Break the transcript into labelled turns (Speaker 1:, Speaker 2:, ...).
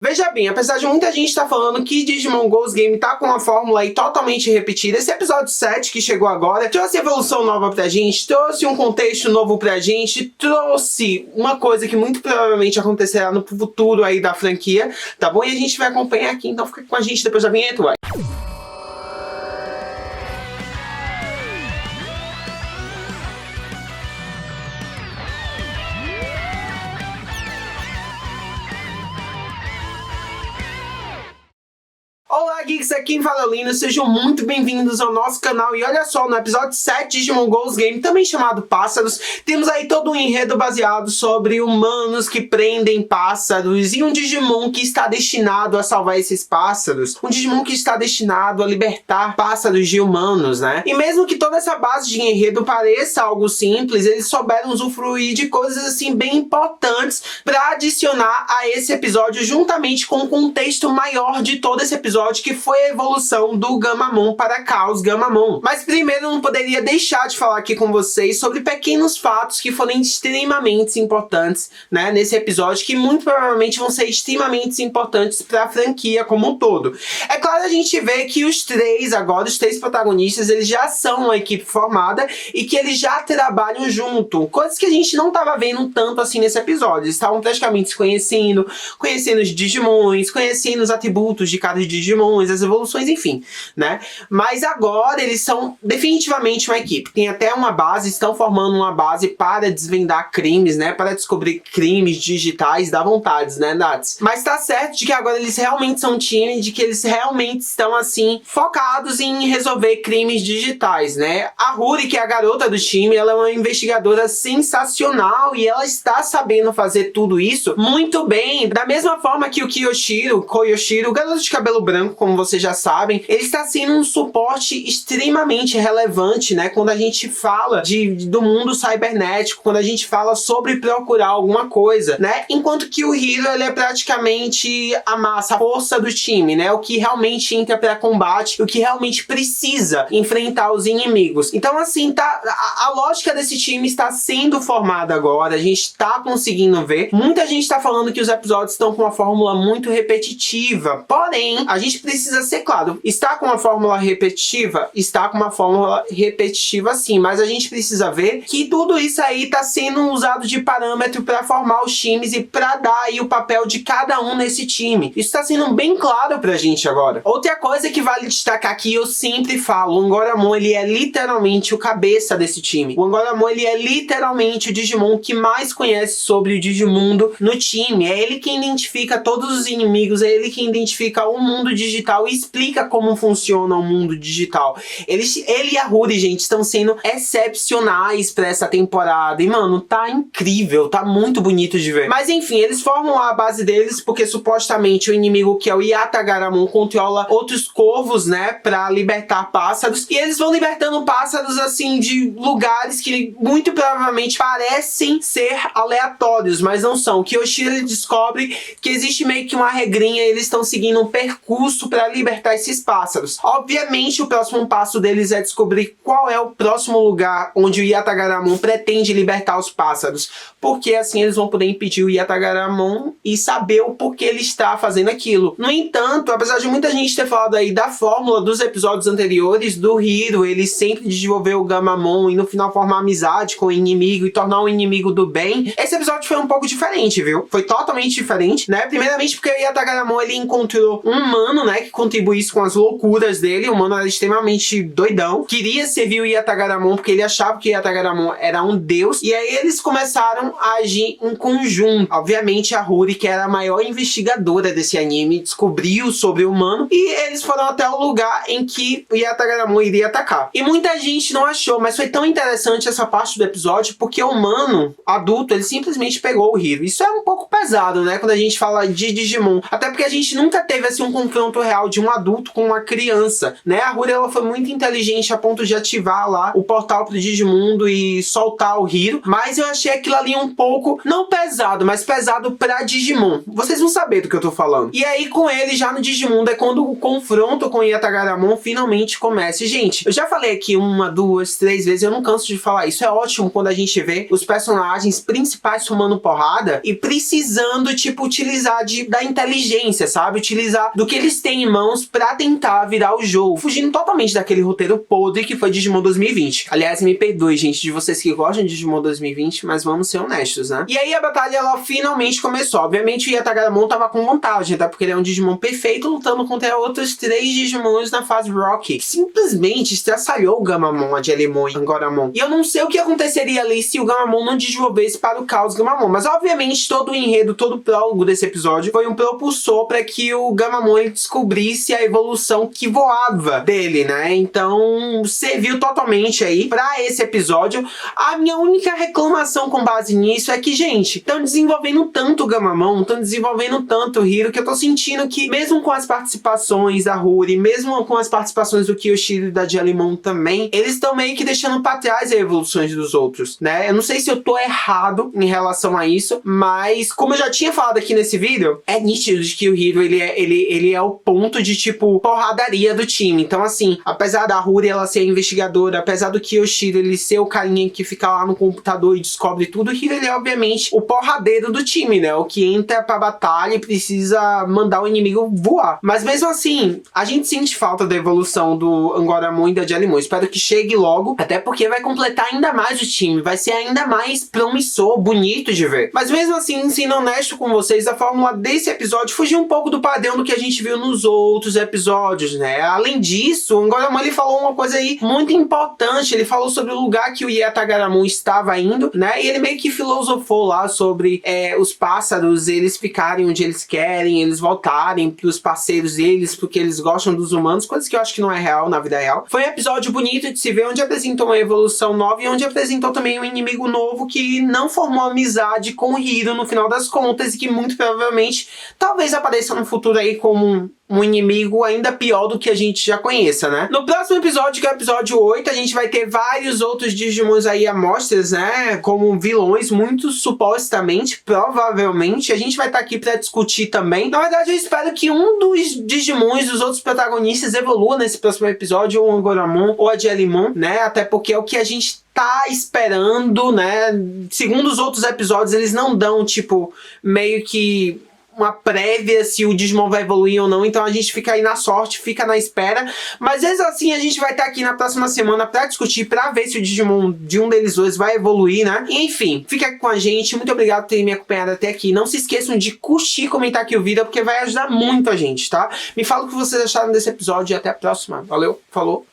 Speaker 1: Veja bem, apesar de muita gente estar falando que Digimon Ghost Game tá com uma fórmula aí totalmente repetida, esse episódio 7 que chegou agora trouxe evolução nova pra gente, trouxe um contexto novo pra gente, trouxe uma coisa que muito provavelmente acontecerá no futuro aí da franquia, tá bom? E a gente vai acompanhar aqui, então fica com a gente depois da vinheta, uai. Olá geeks, aqui em Valolino, sejam muito bem-vindos ao nosso canal. E olha só, no episódio 7 de Digimon Ghost Game, também chamado Pássaros, temos aí todo um enredo baseado sobre humanos que prendem pássaros e um Digimon que está destinado a salvar esses pássaros, um Digimon que está destinado a libertar pássaros de humanos, né? E mesmo que toda essa base de enredo pareça algo simples, eles souberam usufruir de coisas assim bem importantes para adicionar a esse episódio, juntamente com o contexto maior de todo esse episódio, que foi a evolução do Gamamon para Chaos Gamamon. Mas primeiro eu não poderia deixar de falar aqui com vocês sobre pequenos fatos que foram extremamente importantes, né, nesse episódio, que muito provavelmente vão ser extremamente importantes para a franquia como um todo. É claro, a gente vê que os três protagonistas, eles já são uma equipe formada e que eles já trabalham junto, coisas que a gente não estava vendo tanto assim nesse episódio. Eles estavam praticamente se conhecendo os Digimons, conhecendo os atributos de cada Digimon, as evoluções, enfim, né? Mas agora eles são definitivamente uma equipe. Tem até uma base, estão formando uma base para desvendar crimes, né? Para descobrir crimes digitais, dá vontade, né, Nats? Mas tá certo de que agora eles realmente são um time, de que eles realmente estão, assim, focados em resolver crimes digitais, né? A Ruri, que é a garota do time, ela é uma investigadora sensacional e ela está sabendo fazer tudo isso muito bem. Da mesma forma que o Koyoshiro, o garoto de cabelo branco, como vocês já sabem, ele está sendo um suporte extremamente relevante, né? Quando a gente fala do mundo cibernético, quando a gente fala sobre procurar alguma coisa, né? Enquanto que o Hiro, ele é praticamente a massa, a força do time, né? O que realmente entra para combate, o que realmente precisa enfrentar os inimigos. Então, assim, a lógica desse time está sendo formada agora, a gente está conseguindo ver. Muita gente está falando que os episódios estão com uma fórmula muito repetitiva, porém, a gente precisa ser claro, está com uma fórmula repetitiva? Está com uma fórmula repetitiva sim, mas a gente precisa ver que tudo isso aí está sendo usado de parâmetro para formar os times e para dar aí o papel de cada um nesse time. Isso está sendo bem claro pra gente agora. Outra coisa que vale destacar aqui, eu sempre falo, o Angoramon, ele é literalmente o cabeça desse time. O Angoramon, ele é literalmente o Digimon que mais conhece sobre o Digimundo no time. É ele quem identifica todos os inimigos, é ele quem identifica o mundo digital e explica como funciona o mundo digital. Ele e a Ruri, gente, estão sendo excepcionais pra essa temporada. E, mano, tá incrível, tá muito bonito de ver. Mas, enfim, eles formam a base deles porque, supostamente, o inimigo, que é o Yatagaramon, controla outros corvos, né, pra libertar pássaros. E eles vão libertando pássaros, assim, de lugares que, muito provavelmente, parecem ser aleatórios, mas não são. O Koyoshiro descobre que existe meio que uma regrinha, eles estão seguindo um percurso para libertar esses pássaros. Obviamente, o próximo passo deles é descobrir qual é o próximo lugar onde o Yatagaramon pretende libertar os pássaros, porque assim eles vão poder impedir o Yatagaramon e saber o porquê ele está fazendo aquilo. No entanto, apesar de muita gente ter falado aí da fórmula dos episódios anteriores, do Hiro, ele sempre desenvolveu o Gamamon e no final formar amizade com o inimigo e tornar um inimigo do bem, esse episódio foi um pouco diferente, viu? Foi totalmente diferente, né? Primeiramente porque o Yatagaramon, ele encontrou um humano, né, que contribuísse com as loucuras dele. O humano era extremamente doidão, queria servir o Yatagaramon porque ele achava que o Yatagaramon era um deus, e aí eles começaram a agir em conjunto. Obviamente a Ruri, que era a maior investigadora desse anime, descobriu sobre o humano e eles foram até o lugar em que o Yatagaramon iria atacar. E muita gente não achou, mas foi tão interessante essa parte do episódio porque o humano adulto, ele simplesmente pegou o Hiro. Isso é um pouco pesado, né, quando a gente fala de Digimon, até porque a gente nunca teve assim um confronto confronto real de um adulto com uma criança, né? A Ruri, ela foi muito inteligente a ponto de ativar lá o portal pro Digimundo e soltar o Hiro, mas eu achei aquilo ali um pouco, não pesado, mas pesado pra Digimon. Vocês vão saber do que eu tô falando. E aí, com ele já no Digimundo, é quando o confronto com Yatagaramon finalmente começa. E, gente, eu já falei aqui 1, 2, 3 vezes, eu não canso de falar isso. É ótimo quando a gente vê os personagens principais tomando porrada e precisando, tipo, utilizar da inteligência, sabe? Utilizar do que eles têm em mãos pra tentar virar o jogo, fugindo totalmente daquele roteiro podre que foi Digimon 2020. Aliás, me perdoe, gente, de vocês que gostam de Digimon 2020, mas vamos ser honestos, né? E aí a batalha, ela finalmente começou. Obviamente o Yatagaramon tava com vantagem, tá? Porque ele é um Digimon perfeito lutando contra outros 3 Digimons na fase Rocky, que simplesmente estraçalhou o Gamamon, a Jellimon e o Angoramon. E eu não sei o que aconteceria ali se o Gamamon não desenvolvesse para o caos Gamamon, mas obviamente todo o enredo, todo o prólogo desse episódio foi um propulsor para que o Gamamon ele descobrisse a evolução que voava dele, né? Então serviu totalmente aí para esse episódio. A minha única reclamação com base nisso é que, gente, estão desenvolvendo tanto o Gamamon, estão desenvolvendo tanto o Hiro, que eu tô sentindo que, mesmo com as participações da Ruri, mesmo com as participações do Kiyoshiro e da Jellimon também, eles estão meio que deixando pra trás as evoluções dos outros, né? Eu não sei se eu tô errado em relação a isso, mas como eu já tinha falado aqui nesse vídeo, é nítido de que o Hiro, ele é o ponto de, tipo, porradaria do time. Então, assim, apesar da Ruri ela ser a investigadora, apesar do Kiyoshiro ele ser o carinha que fica lá no computador e descobre tudo, o Hiro, ele é obviamente o porradeiro do time, né? O que entra pra batalha e precisa mandar o inimigo voar. Mas mesmo assim, a gente sente falta da evolução do Angoramon e da Jellimon. Espero que chegue logo, até porque vai completar ainda mais o time, vai ser ainda mais promissor, bonito de ver. Mas mesmo assim, sendo honesto com vocês, a fórmula desse episódio fugiu um pouco do padrão do que a gente viu nos outros episódios, né? Além disso, o Angoramon, ele falou uma coisa aí muito importante. Ele falou sobre o lugar que o Yatagaramon estava indo, né? E ele meio que filosofou lá sobre os pássaros, eles ficarem onde eles querem, eles voltarem pros parceiros deles, porque eles gostam dos humanos, coisas que eu acho que não é real na vida real. Foi um episódio bonito de se ver, onde apresentou uma evolução nova e onde apresentou também um inimigo novo que não formou amizade com o Hiro no final das contas e que muito provavelmente talvez apareça no futuro aí como um inimigo ainda pior do que a gente já conheça, né? No próximo episódio, que é o episódio 8, a gente vai ter vários outros Digimons aí amostras, né? Como vilões, muito supostamente, provavelmente. A gente vai estar aqui pra discutir também. Na verdade, eu espero que um dos Digimons, dos outros protagonistas, evolua nesse próximo episódio, ou o Angoramon ou a Jellimon, né? Até porque é o que a gente tá esperando, né? Segundo os outros episódios, eles não dão, tipo, meio que uma prévia se o Digimon vai evoluir ou não, então a gente fica aí na sorte, fica na espera, mas mesmo assim a gente vai estar aqui na próxima semana pra discutir, pra ver se o Digimon de um deles dois vai evoluir, né? E, enfim, fica aqui com a gente, muito obrigado por terem me acompanhado até aqui, não se esqueçam de curtir e comentar aqui o vídeo, porque vai ajudar muito a gente, tá? Me fala o que vocês acharam desse episódio e até a próxima, valeu, falou!